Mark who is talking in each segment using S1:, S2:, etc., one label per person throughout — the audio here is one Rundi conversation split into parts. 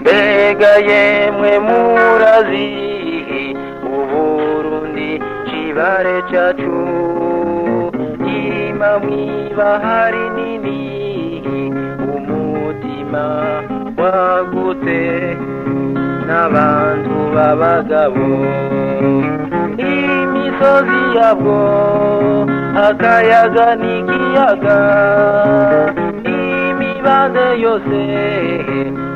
S1: mbega yemwe murazi Uburundi cibare cacu ima mwibahari nini umutima wagutse n'abantu b'abagabo imisozi yabwo akayaga n'ikiyaga imibande yose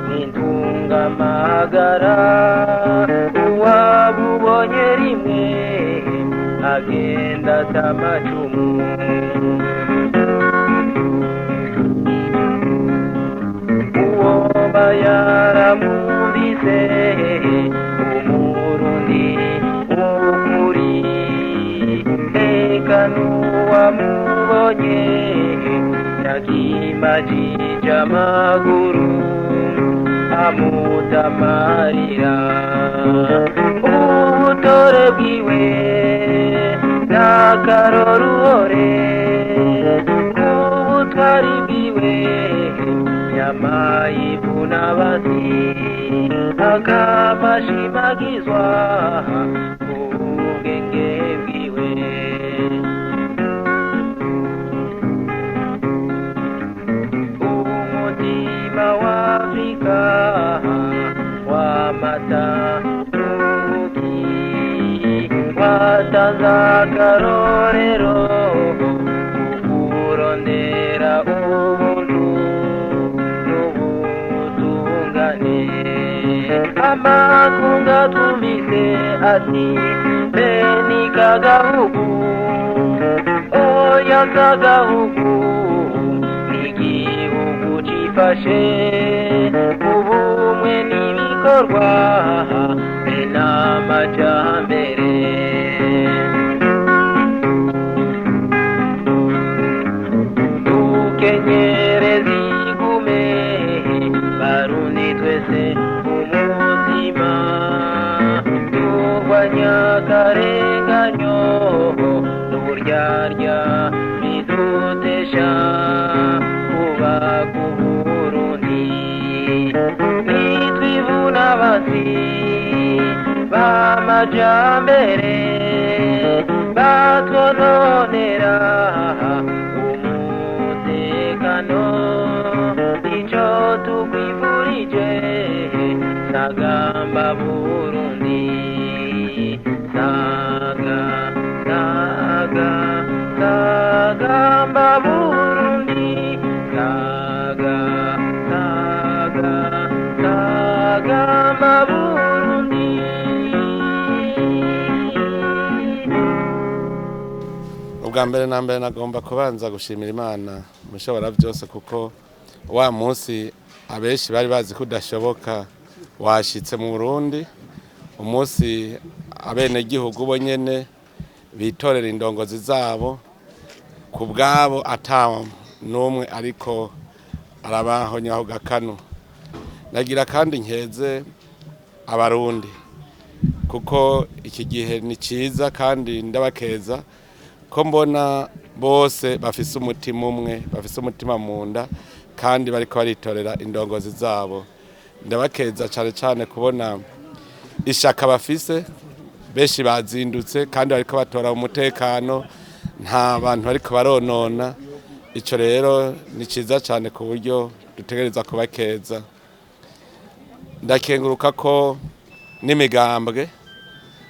S1: n'intungamahagara uwabubonye rimwe agenda atamacumu uwoba yaramwumvise umurundi w'ukuri eka n'uwamubonye yakimajije amaguru amutamarira ubutore bwiwe n'akaroruhore ubutwari bwiwe yamayivuna bati akamashimagizwa ubwenge bwiwe umutima wa Afrika wamata n'ubuki watanze akarorero ukurondera ubuntu n'ubutungane amakunga twumvise ati beni kagahugu oya kagahugu n'igihugu cifashe ubumwe n'ibikorwa be n'amajambere dukenyere zigume barundi twese umutima turwanya akarenganyo n'uburyarya bidutesha kuba ku Burundi nitwivuna abasi b'amajambere batwononera umutekano ico tukwifurije sagamba Burundi sagamba Burundi sagamba Burundi.
S2: Ubwa mbere na mbere nagomba kubanza gushimira Imana mushobora byose kuko wa munsi abenshi bari bazi ko udashoboka washitse mu Burundi umunsi abene gihugu bo nyene bitorera indongozi zabo ku bwabo ata numwe ariko arabahonyaho gakanu nagira kandi nkeze abarundi kuko iki gihe ni ciza kandi ndabakeza ko mbona bose bafise umutima umwe bafise umutima munda kandi bariko baritorera indongozi zabo ndabakeza cyane cyane kubona ishaka bafise benshi bazindutse kandi bariko batora umutekano nta bantu bariko baronona ico rero ni ciza cyane ku buryo dutegereza kubakeza ndakenguruka ko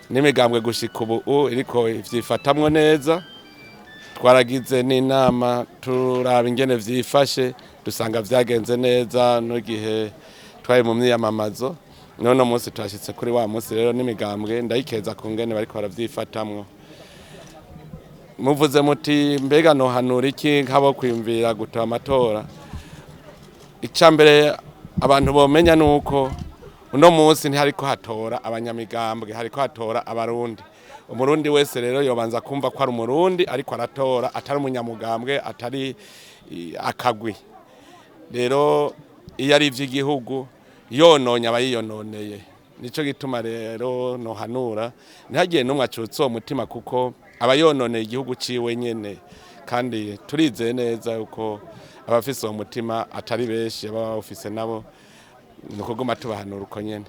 S2: n'imigambwe gushika ubu iriko ivyifatamwo neza twaragize n'inama turaba ingene vyifashe dusanga vyagenze neza no gihe twari mu myiyamamazo none umunsi twashitse kuri wa munsi rero n'imigambwe ndayikeza ku ngene bariko baravyifatamwo muvuze muti mbega no hanura iki nk'abo kwiyumvira gutora amatora icambere abantu bomenya nuko uno munsi ntihariko hatora abanyamigambwe hariko hatora abarundi umurundi wese rero yobanza kumva ko ari umurundi ariko aratora atari umunyamugambwe atari akagwi rero iyo ari ivy'igihugu yononya abayiyononeye nico gituma rero no hanura ntihagiye n'umwe acutse uwo mutima kuko abayononeye igihugu ciwe nyene kandi turizeye neza uko abafise uwo mutima atari benshi baba bafise nabo ni ukuguma tubahanura uko nyene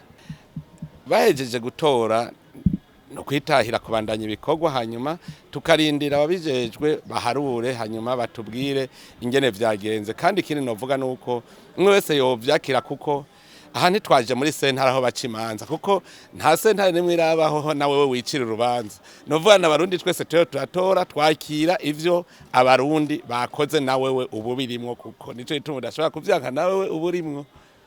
S2: bahejeje gutora no kwitahira kubandanya ibikorwa hanyuma tukarindira ababijejwe baharure hanyuma batubwire ingene vyagenze kandi ikindi novuga nuko umwe wese yovyakira kuko aha ntitwaje muri sentare aho baca imanza kuko nta sentare nimwe irabaho nawe wicira urubanza novuga n'abarundi twese turatora twakira ivyo abarundi bakoze nawe ubu birimwo kuko nico gituma udashobora kuvyanka nawe ubu urimwo.